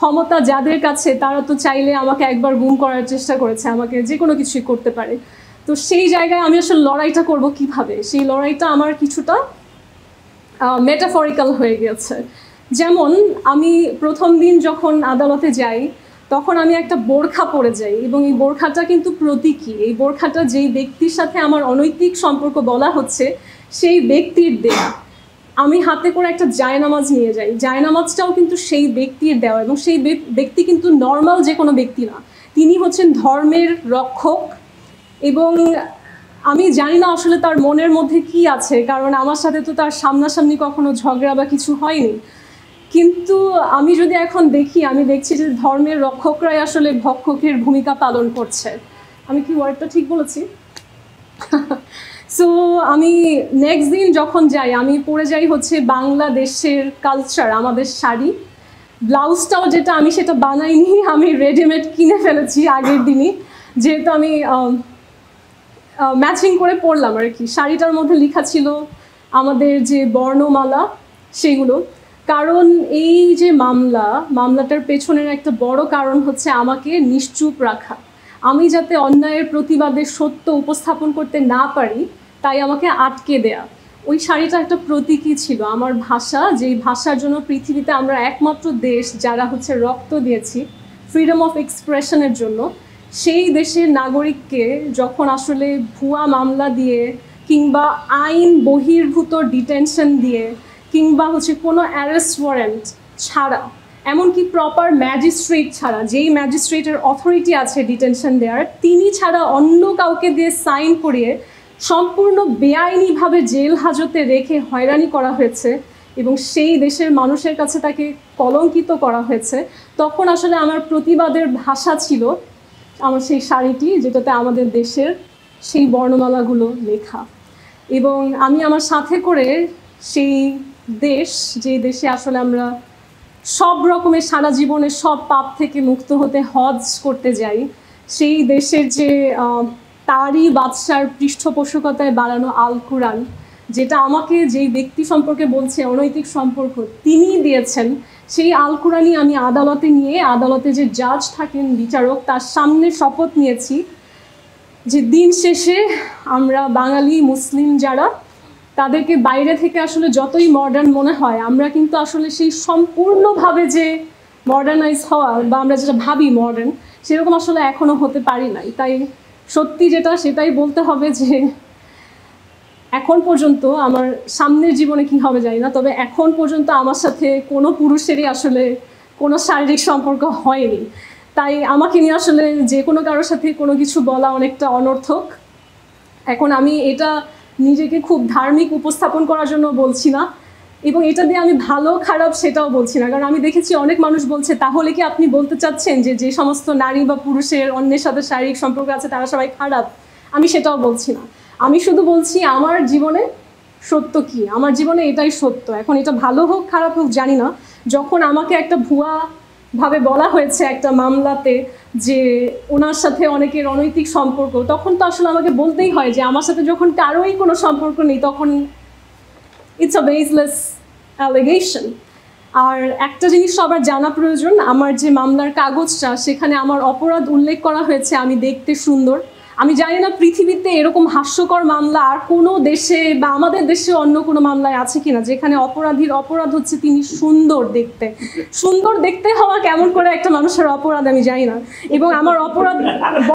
ক্ষমতা যাদের কাছে তারা তো চাইলে আমাকে একবার গুম করার চেষ্টা করেছে, আমাকে যে কোনো কিছুই করতে পারে। তো সেই জায়গায় আমি আসলে লড়াইটা করব কিভাবে, সেই লড়াইটা আমার কিছুটা মেটাফরিক্যাল হয়ে গেছে। যেমন আমি প্রথম দিন যখন আদালতে যাই তখন আমি একটা বোরখা পরে যাই, এবং এই বোরখাটা কিন্তু প্রতীকী। এই বোরখাটা যেই ব্যক্তির সাথে আমার অনৈতিক সম্পর্ক বলা হচ্ছে সেই ব্যক্তির দেয়া। আমি হাতে করে একটা জায়নামাজ নিয়ে যাই, জায়নামাজটাও কিন্তু সেই ব্যক্তির দেওয়া, এবং সেই ব্যক্তি কিন্তু নর্মাল যে কোনো ব্যক্তি না, তিনি হচ্ছেন ধর্মের রক্ষক। এবং আমি জানি না আসলে তার মনের মধ্যে কি আছে, কারণ আমার সাথে তো তার সামনাসামনি কখনো ঝগড়া বা কিছু হয়নি। কিন্তু আমি যদি এখন দেখি, আমি দেখছি যে ধর্মের রক্ষকরাই আসলে ভক্ষকের ভূমিকা পালন করছে। আমি কি ওয়ার্ডটা ঠিক বলেছি? সো আমি নেক্সট দিন যখন যাই আমি পরে যাই হচ্ছে বাংলাদেশের কালচার, আমাদের শাড়ি। ব্লাউজটাও যেটা আমি সেটা বানাইনি, আমি রেডিমেড কিনে ফেলেছি আগের দিনই, যেহেতু আমি ম্যাচিং করে পরলাম আর কি। শাড়িটার মধ্যে লেখা ছিল আমাদের যে বর্ণমালা সেগুলো। কারণ এই যে মামলাটার পেছনের একটা বড় কারণ হচ্ছে আমাকে নিশ্চুপ রাখা। আমি যাতে অন্যায়ের প্রতিবাদে সত্য উপস্থাপন করতে না পারি তাই আমাকে আটকে দেয়া। ওই শাড়িটা একটা প্রতীকী ছিল আমার ভাষা, যেই ভাষার জন্য পৃথিবীতে আমরা একমাত্র দেশ যারা হচ্ছে রক্ত দিয়েছি ফ্রিডম অফ এক্সপ্রেশনের জন্য। সেই দেশের নাগরিককে যখন আসলে ভুয়া মামলা দিয়ে কিংবা আইন বহির্ভূত ডিটেনশন দিয়ে কিংবা হচ্ছে কোনো অ্যারেস্ট ওয়ারেন্ট ছাড়া, এমনকি প্রপার ম্যাজিস্ট্রেট ছাড়া, যেই ম্যাজিস্ট্রেটের অথরিটি আছে ডিটেনশন দেওয়ার, তিনি ছাড়া অন্য কাউকে দিয়ে সাইন করিয়ে সম্পূর্ণ বেআইনিভাবে জেল হাজতে রেখে হয়রানি করা হয়েছে এবং সেই দেশের মানুষের কাছে তাকে কলঙ্কিত করা হয়েছে, তখন আসলে আমার প্রতিবাদের ভাষা ছিল আমার সেই শাড়িটি, যেটাতে আমাদের দেশের সেই বর্ণমালাগুলো লেখা। এবং আমি আমার সাথে করে সেই দেশ, যে দেশে আসলে আমরা সব রকমের সারা জীবনের সব পাপ থেকে মুক্ত হতে হজ করতে যাই, সেই দেশের যে তারই বাদশার পৃষ্ঠপোষকতায় বানানো আল কুরআন, যেটা আমাকে যেই ব্যক্তি সম্পর্কে বলছে অনৈতিক সম্পর্ক তিনি দিয়েছেন, সেই আল কুরআনই আমি আদালতে নিয়ে, আদালতে যে জাজ থাকেন বিচারক, তার সামনে শপথ নিয়েছি যে দিন শেষে আমরা বাঙালি মুসলিম যারা, তাদেরকে বাইরে থেকে আসলে যতই মডার্ন মনে হয়, আমরা কিন্তু আসলে সেই সম্পূর্ণভাবে যে মডার্নাইজ হওয়া বা আমরা যেটা ভাবি মডার্ন, সেরকম আসলে এখনও হতে পারি নাই। তাই সত্যি যেটা সেটাই বলতে হবে যে এখন পর্যন্ত আমার সামনের জীবনে কি হবে জানি না, তবে এখন পর্যন্ত আমার সাথে কোনো পুরুষেরই আসলে কোনো শারীরিক সম্পর্ক হয়নি। তাই আমাকে নিয়ে আসলে যে কোনো কারোর সাথে কোনো কিছু বলা অনেকটা অনর্থক। এখন আমি এটা নিজেকে খুব ধার্মিক উপস্থাপন করার জন্য বলছি না, এবং এটা দিয়ে আমি ভালো খারাপ সেটাও বলছি না, কারণ আমি দেখেছি অনেক মানুষ বলছে তাহলে কি আপনি বলতে চাচ্ছেন যে যে সমস্ত নারী বা পুরুষের অন্যের সাথে শারীরিক সম্পর্ক আছে তারা সবাই খারাপ? আমি সেটাও বলছি না, আমি শুধু বলছি আমার জীবনে সত্য কি, আমার জীবনে এটাই সত্য। এখন এটা ভালো হোক খারাপ হোক জানি না, যখন আমাকে একটা ভুয়া ভাবে বলা হয়েছে একটা মামলাতে যে ওনার সাথে অনেকের অনৈতিক সম্পর্ক, তখন তো আসলে আমাকে বলতেই হয় যে আমার সাথে যখন কারোই কোনো সম্পর্ক নেই তখন ইটস আ বেসলেস অ্যালিগেশন। আর একটা জিনিস সবার জানা প্রয়োজন, আমার যে মামলার কাগজটা সেখানে আমার অপরাধ উল্লেখ করা হয়েছে আমি দেখতে সুন্দর। আমি জানি না পৃথিবীতে এরকম হাস্যকর মামলা আর কোনো দেশে বা আমাদের দেশে অন্য কোনো মামলায় আছে কিনা যেখানে অপরাধীর অপরাধ হচ্ছে তিনি সুন্দর দেখতে। সুন্দর দেখতে হওয়া কেমন করে একটা মানুষের অপরাধ আমি জানি না, এবং আমার অপরাধ